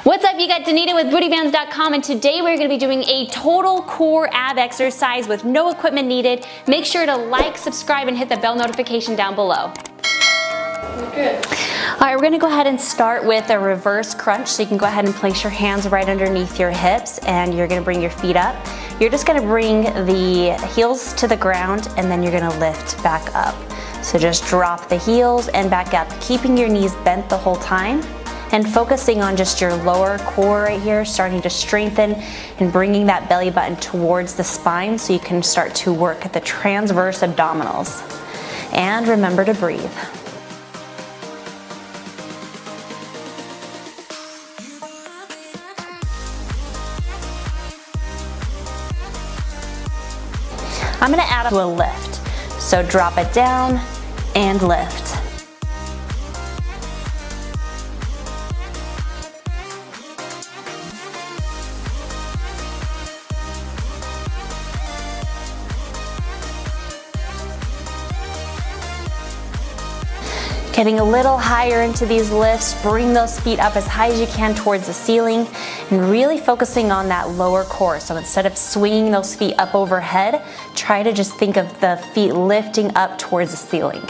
What's up, you got Danita with bootybands.com, and today we're going to be doing a total core ab exercise with no equipment needed. Make sure to like, subscribe, and hit the bell notification down below. Good. Alright, we're going to go ahead and start with a reverse crunch. So you can go ahead and place your hands right underneath your hips, and you're going to bring your feet up. You're just going to bring the heels to the ground, and then you're going to lift back up. So just drop the heels and back up, keeping your knees bent the whole time, and focusing on just your lower core right here, starting to strengthen and bringing that belly button towards the spine so you can start to work at the transverse abdominals. And remember to breathe. I'm gonna add a lift. So drop it down and lift. Getting a little higher into these lifts, bring those feet up as high as you can towards the ceiling, and really focusing on that lower core. So instead of swinging those feet up overhead, try to just think of the feet lifting up towards the ceiling.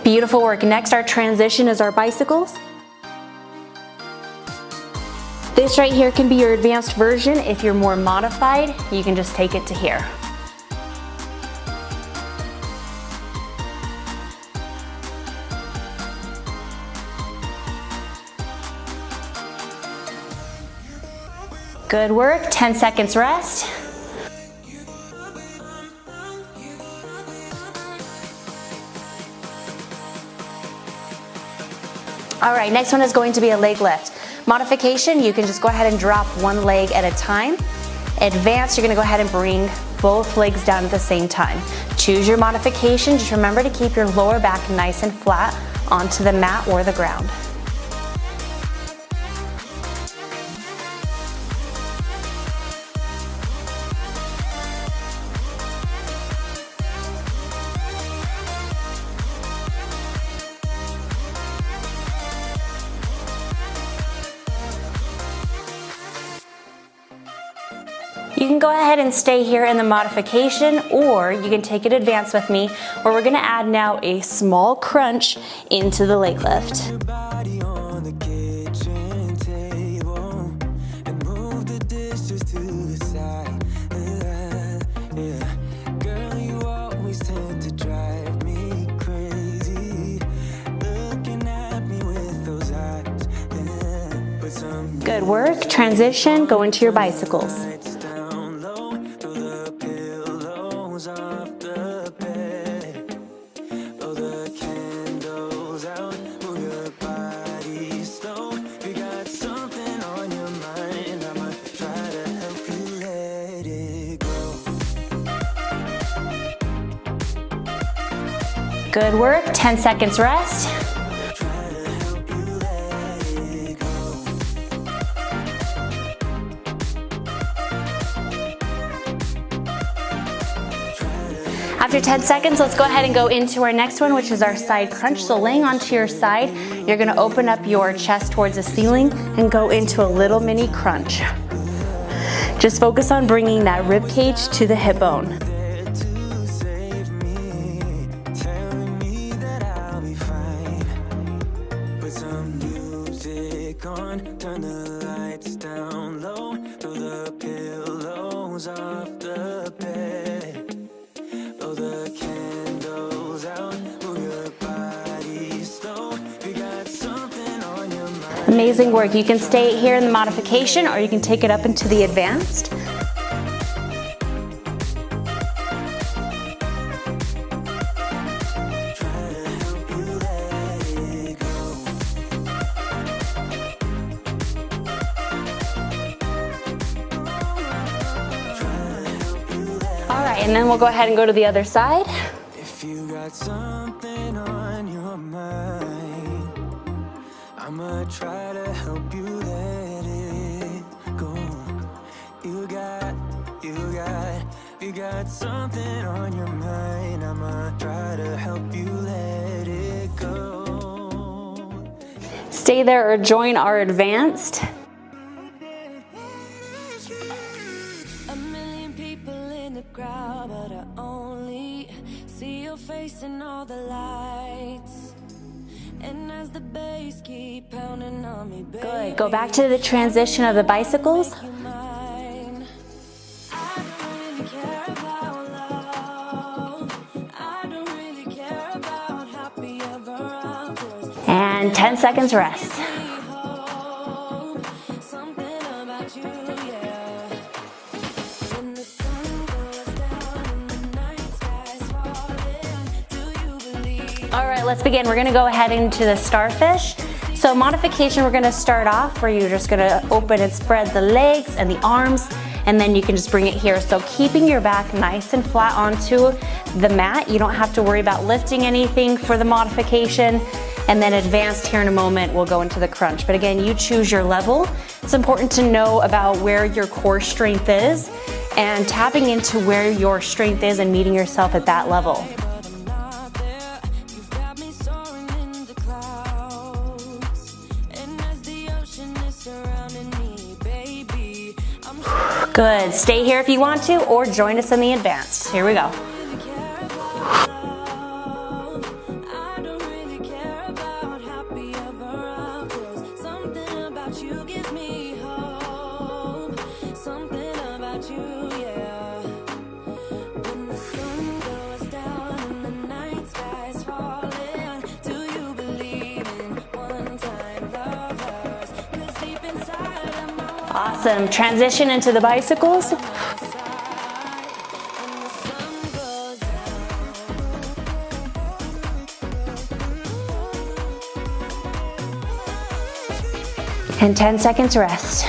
Beautiful work. Next, our transition is our bicycles. This right here can be your advanced version. If you're more modified, you can just take it to here. Good work, 10 seconds rest. All right, next one is going to be a leg lift. Modification, you can just go ahead and drop one leg at a time. Advanced, you're gonna go ahead and bring both legs down at the same time. Choose your modification, just remember to keep your lower back nice and flat onto the mat or the ground. You can go ahead and stay here in the modification, or you can take it advanced with me, where we're gonna add now a small crunch into the leg lift. Good work. Transition, go into your bicycles. Good work, 10 seconds rest. After 10 seconds, let's go ahead and go into our next one, which is our side crunch. So laying onto your side, you're gonna open up your chest towards the ceiling and go into a little mini crunch. Just focus on bringing that rib cage to the hip bone. Turn the lights down low, throw the pillows off the bed, blow the candles out, move your body slow, you got something on your mind. Amazing work. You can stay here in the modification, or you can take it up into the advanced. And then we'll go ahead and go to the other side. If you got something on your mind, I'ma try to help you let it go. You got something on your mind, I'ma try to help you let it go. Stay there or join our advanced. A million people in the crowd, but I only see your face in all the lights. And as the bass keep pounding on me, baby, Good. Go back to the transition of the bicycles. you mine. I don't really care about love. I don't really care about happy ever afters. And 10 seconds rest. Something about you, yeah. When the sun goes down and the night sky's falling, do you believe? All right, let's begin. We're gonna go ahead into the starfish. So modification, we're gonna start off where you're just gonna open and spread the legs and the arms, and then you can just bring it here. So keeping your back nice and flat onto the mat. You don't have to worry about lifting anything for the modification. And then advanced here in a moment, we'll go into the crunch. But again, you choose your level. It's important to know about where your core strength is and tapping into where your strength is and meeting yourself at that level. But I'm not there. You've got me soaring in the clouds. And as the ocean is surrounding me, baby, I'm sure Good. Stay here if you want to, or join us in the advanced. Here we go. you really care about love. I don't really care about happy ever afters. Something about you gives me hope. Something about you, yeah. When the sun goes down and the night sky's falling, do you believe in one-time lovers? 'Cause deep inside of my heart, Awesome. Transition into the bicycles. when the sun goes And 10 seconds rest.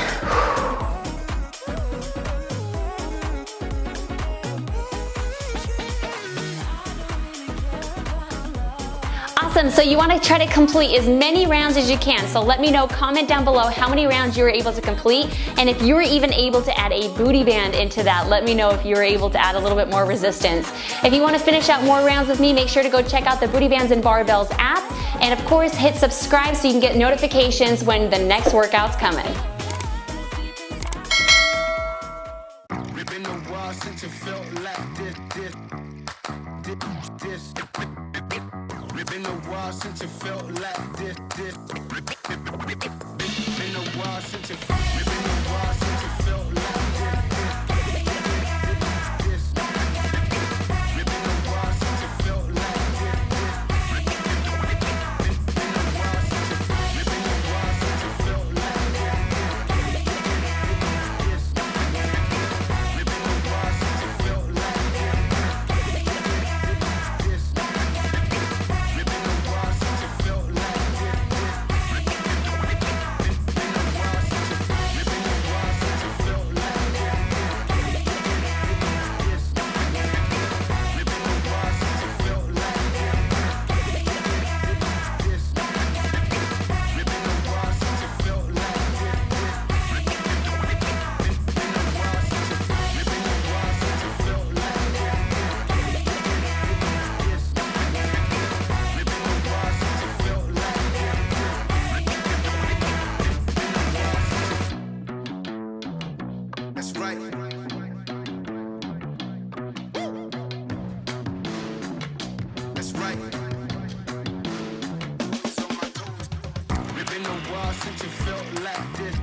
Awesome, so you want to try to complete as many rounds as you can. So let me know, comment down below how many rounds you were able to complete, and if you were even able to add a booty band into that, let me know if you were able to add a little bit more resistance. If you want to finish out more rounds with me, make sure to go check out the Booty Bands and Barbells app, and of course hit subscribe so you can get notifications when the next workout's coming. It's been a while since it felt like this. It's been a while since it felt like this. Been a while since it felt like That's right. That's right. It's on my toes. It's been a while since it felt like this.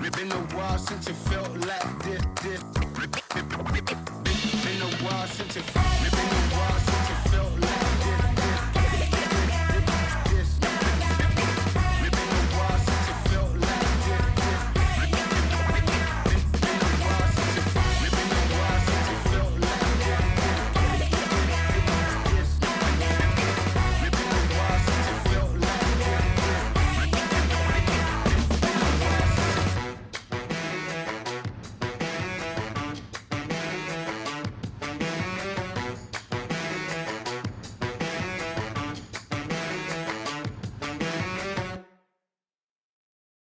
It's been a while since it felt like this. Been a while since it